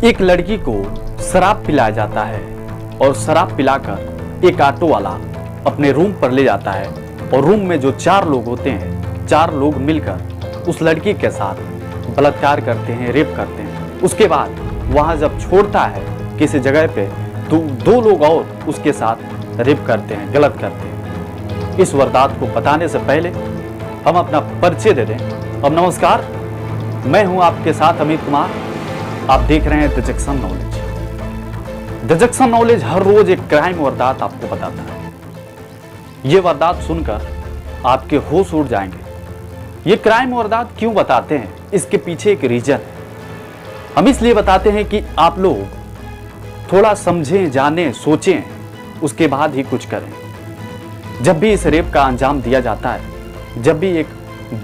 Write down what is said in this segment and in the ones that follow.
एक लड़की को शराब पिलाया जाता है और शराब पिलाकर एक ऑटो वाला अपने रूम पर ले जाता है और रूम में जो 4 लोग होते हैं, 4 लोग मिलकर उस लड़की के साथ बलात्कार करते हैं, रेप करते हैं। उसके बाद वहाँ जब छोड़ता है किसी जगह पे तो 2 लोग और उसके साथ रेप करते हैं, गलत करते हैं। इस वारदात को बताने से पहले हम अपना परिचय दे दें। अब नमस्कार, मैं हूं आपके साथ अमित कुमार। आप देख रहे हैं the junction knowledge. The junction knowledge हर रोज एक क्राइम वारदात आपको बताता है। ये वारदात सुनकर आपके होश उड़ जाएंगे। ये क्राइम वारदात क्यों बताते हैं, इसके पीछे एक रीजन है। हम इसलिए बताते हैं कि आप लोग थोड़ा समझें, जानें, सोचें, उसके बाद ही कुछ करें। जब भी इस रेप का अंजाम दिया जाता है, जब भी एक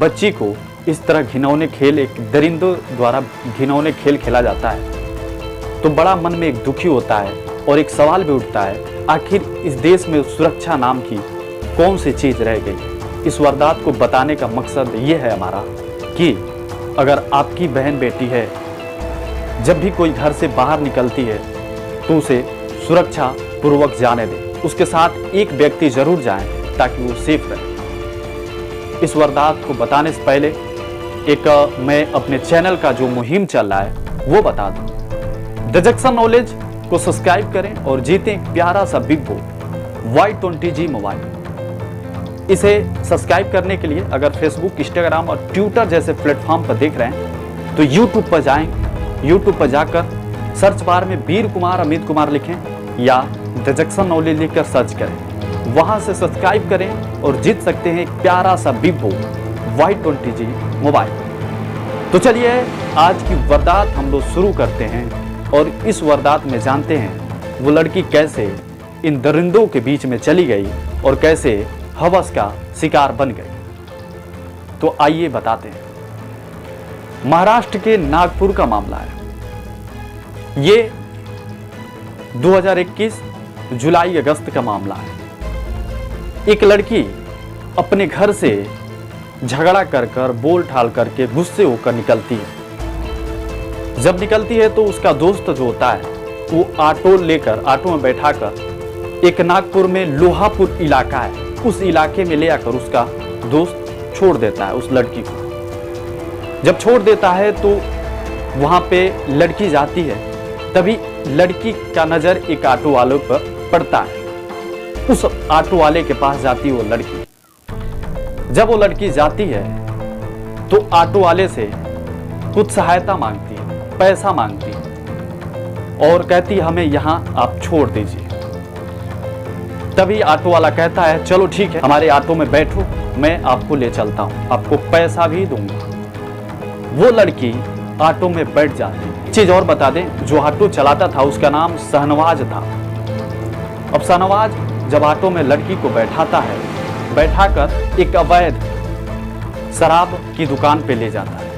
बच्ची को इस तरह घिनौने खेल, एक दरिंदों द्वारा घिनौने खेल खेला जाता है, तो बड़ा मन में एक दुखी होता है और एक सवाल भी उठता है, आखिर इस देश में सुरक्षा नाम की कौन सी चीज़ रह गई। इस वारदात को बताने का मकसद ये है हमारा कि अगर आपकी बहन बेटी है, जब भी कोई घर से बाहर निकलती है तो उसे सुरक्षा पूर्वक जाने दें। उसके साथ एक व्यक्ति जरूर जाए ताकि वो सेफ रहे। इस वारदात को बताने से पहले मैं अपने चैनल का जो मुहिम चल रहा है वो बता दूं। द जंक्शन नॉलेज को सब्सक्राइब करें और जीतें एक प्यारा सा बिग बो Y20G मोबाइल। इसे सब्सक्राइब करने के लिए अगर फेसबुक, इंस्टाग्राम और ट्विटर जैसे प्लेटफॉर्म पर देख रहे हैं तो यूट्यूब पर जाएं। यूट्यूब पर जाकर सर्च बार में वीर कुमार, अमित कुमार लिखें या द जंक्शन नॉलेज लिखकर सर्च करें। वहां से सब्सक्राइब करें और जीत सकते हैं एक प्यारा सा बिग बो Y20G मोबाइल। तो चलिए आज की वारदात हम लोग शुरू करते हैं और इस वारदात में जानते हैं वो लड़की कैसे इन दरिंदों के बीच में चली गई और कैसे हवस का शिकार बन गई। तो आइए बताते हैं। महाराष्ट्र के नागपुर का मामला है। ये 2021 जुलाई अगस्त का मामला है। एक लड़की अपने घर से झगड़ा कर बोल ठाल करके गुस्से होकर निकलती है। जब निकलती है तो उसका दोस्त जो होता है वो ऑटो में बैठाकर एक नागपुर में लोहापुर इलाका है, उस इलाके में ले आकर उसका दोस्त छोड़ देता है उस लड़की को। जब छोड़ देता है तो वहां पे लड़की जाती है, तभी लड़की का नजर एक ऑटो वाले पर पड़ता है। उस ऑटो वाले के पास जाती है वो लड़की। जब वो लड़की जाती है तो ऑटो वाले से कुछ सहायता मांगती है, पैसा मांगती है और कहती है हमें यहाँ आप छोड़ दीजिए। तभी ऑटो वाला कहता है चलो ठीक है, हमारे ऑटो में बैठो, मैं आपको ले चलता हूँ, आपको पैसा भी दूंगा। वो लड़की ऑटो में बैठ जाती है। चीज और बता दें, जो ऑटो चलाता था उसका नाम शहनवाज था। अब शहनवाज जब ऑटो में लड़की को बैठाता है, बैठाकर एक अवैध शराब की दुकान पे ले जाता है।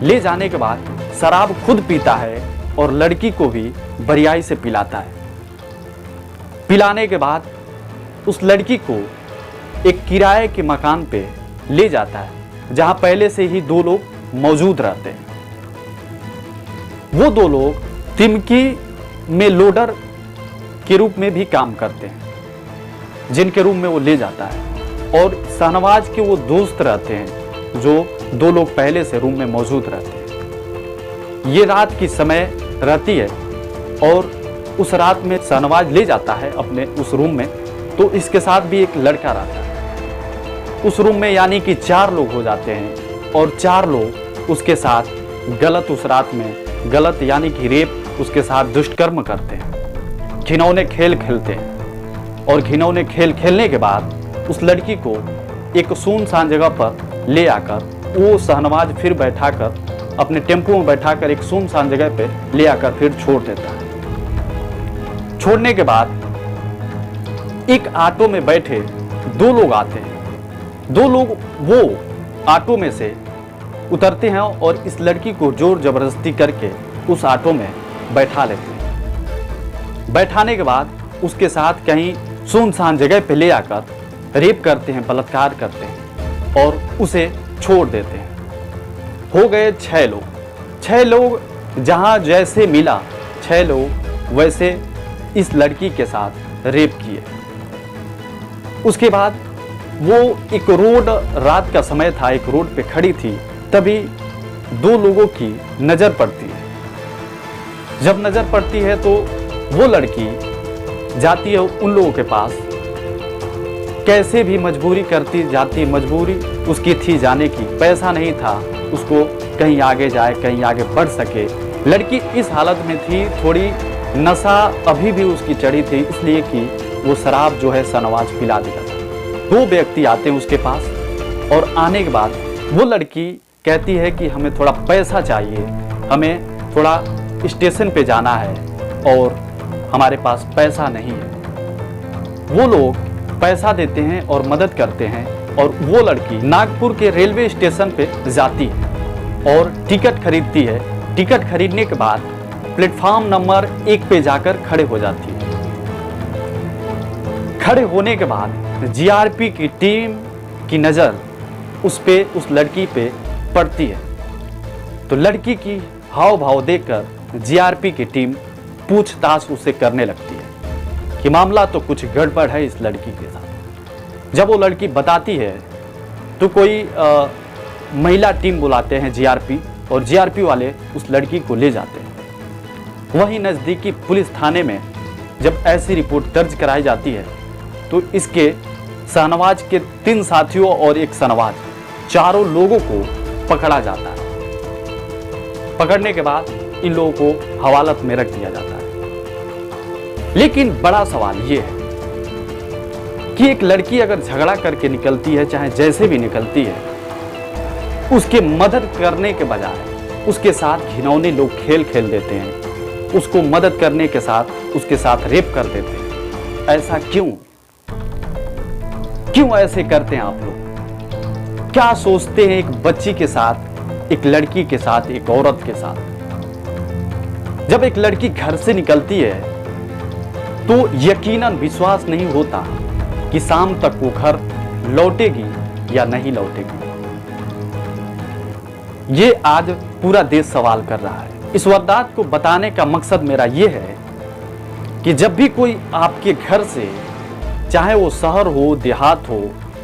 ले जाने के बाद शराब खुद पीता है और लड़की को भी बरियाई से पिलाता है। पिलाने के बाद उस लड़की को एक किराए के मकान पे ले जाता है जहां पहले से ही 2 लोग मौजूद रहते हैं। वो 2 लोग तिमकी में लोडर के रूप में भी काम करते हैं, जिनके रूम में वो ले जाता है। और शहनवाज के वो दोस्त रहते हैं जो 2 लोग पहले से रूम में मौजूद रहते हैं। ये रात की समय रहती है और उस रात में शहनवाज ले जाता है अपने उस रूम में, तो इसके साथ भी एक लड़का रहता है उस रूम में, यानी कि 4 लोग हो जाते हैं और 4 लोग उसके साथ गलत, उस रात में गलत यानी कि रेप, उसके साथ दुष्कर्म करते हैं, घिनौने खेल खेलते हैं। और घिनौने खेल खेलने के बाद उस लड़की को एक सुनसान जगह पर ले आकर वो शहनवाज फिर बैठाकर अपने टेम्पो में बैठाकर एक सुनसान जगह पे ले आकर फिर छोड़ देता है। छोड़ने के बाद एक ऑटो में बैठे 2 लोग आते हैं। 2 लोग वो ऑटो में से उतरते हैं और इस लड़की को जोर जबरदस्ती करके उस ऑटो में बैठा लेते हैं। बैठाने के बाद उसके साथ कहीं सुनसान जगह पे ले आकर रेप करते हैं, बलात्कार करते हैं और उसे छोड़ देते हैं। हो गए 6 लोग। 6 लोग जहां जैसे मिला 6 लोग वैसे इस लड़की के साथ रेप किए। उसके बाद वो एक रोड, रात का समय था, एक रोड पे खड़ी थी, तभी 2 लोगों की नजर पड़ती है। जब नजर पड़ती है तो वो लड़की जाती है उन लोगों के पास, कैसे भी मजबूरी करती जाती, मजबूरी उसकी थी जाने की, पैसा नहीं था उसको कहीं आगे जाए, कहीं आगे बढ़ सके। लड़की इस हालत में थी, थोड़ी नशा अभी भी उसकी चढ़ी थी, इसलिए कि वो शराब जो है शाहनवाज पिला दिया था। 2 व्यक्ति आते हैं उसके पास और आने के बाद वो लड़की कहती है कि हमें थोड़ा पैसा चाहिए, हमें थोड़ा स्टेशन पे जाना है और हमारे पास पैसा नहीं है। वो लोग पैसा देते हैं और मदद करते हैं और वो लड़की नागपुर के रेलवे स्टेशन पे जाती है और टिकट खरीदती है। टिकट खरीदने के बाद प्लेटफॉर्म नंबर 1 पे जाकर खड़े हो जाती है। खड़े होने के बाद जीआरपी की टीम की नज़र उस लड़की पे पड़ती है। तो लड़की की हाव भाव देखकर जीआरपी की टीम पूछताछ उससे करने लगती है कि मामला तो कुछ गड़बड़ है इस लड़की के साथ। जब वो लड़की बताती है तो कोई महिला टीम बुलाते हैं जीआरपी, और जीआरपी वाले उस लड़की को ले जाते हैं। वहीं नज़दीकी पुलिस थाने में जब ऐसी रिपोर्ट दर्ज कराई जाती है तो इसके शाहनवाज के 3 साथियों और एक शाहनवाज, 4 लोगों को पकड़ा जाता है। पकड़ने के बाद इन लोगों को हवालात में रख दिया जाता है। लेकिन बड़ा सवाल ये है कि एक लड़की अगर झगड़ा करके निकलती है, चाहे जैसे भी निकलती है, उसके मदद करने के बजाय उसके साथ घिनौने लोग खेल खेल देते हैं, उसको मदद करने के साथ उसके साथ रेप कर देते हैं। ऐसा क्यों ऐसे करते हैं आप लोग? क्या सोचते हैं एक बच्ची के साथ, एक लड़की के साथ, एक औरत के साथ? जब एक लड़की घर से निकलती है तो यकीनन विश्वास नहीं होता कि शाम तक वो घर लौटेगी या नहीं लौटेगी। ये आज पूरा देश सवाल कर रहा है। इस वारदात को बताने का मकसद मेरा ये है कि जब भी कोई आपके घर से, चाहे वो शहर हो, देहात हो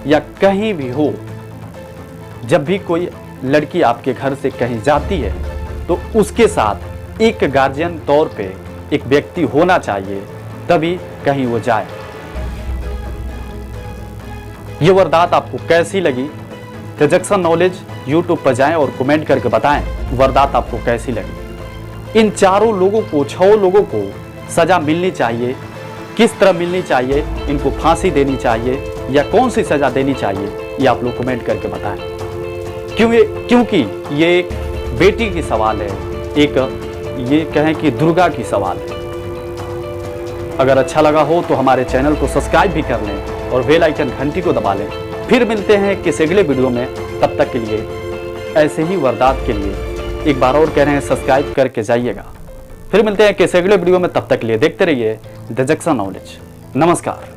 या कहीं भी हो, जब भी कोई लड़की आपके घर से कहीं जाती है तो उसके साथ एक गार्जियन तौर पे एक व्यक्ति होना चाहिए, तभी कहीं वो जाए। ये वारदात आपको कैसी लगी? ट्रांजैक्शन नॉलेज यूट्यूब पर जाएं और कमेंट करके बताएं वारदात आपको कैसी लगी। इन 4 लोगों को, 6 लोगों को सजा मिलनी चाहिए। किस तरह मिलनी चाहिए? इनको फांसी देनी चाहिए या कौन सी सजा देनी चाहिए? ये आप लोग कमेंट करके बताएं। क्योंकि ये एक बेटी की सवाल है, एक ये कहें कि दुर्गा की सवाल है। अगर अच्छा लगा हो तो हमारे चैनल को सब्सक्राइब भी कर लें और बेल आइकन घंटी को दबा लें। फिर मिलते हैं किसी अगले वीडियो में। तब तक के लिए ऐसे ही वारदात के लिए एक बार और कह रहे हैं सब्सक्राइब करके जाइएगा। फिर मिलते हैं किसी अगले वीडियो में। तब तक के लिए देखते रहिए ट्रांजैक्शन नॉलेज। नमस्कार।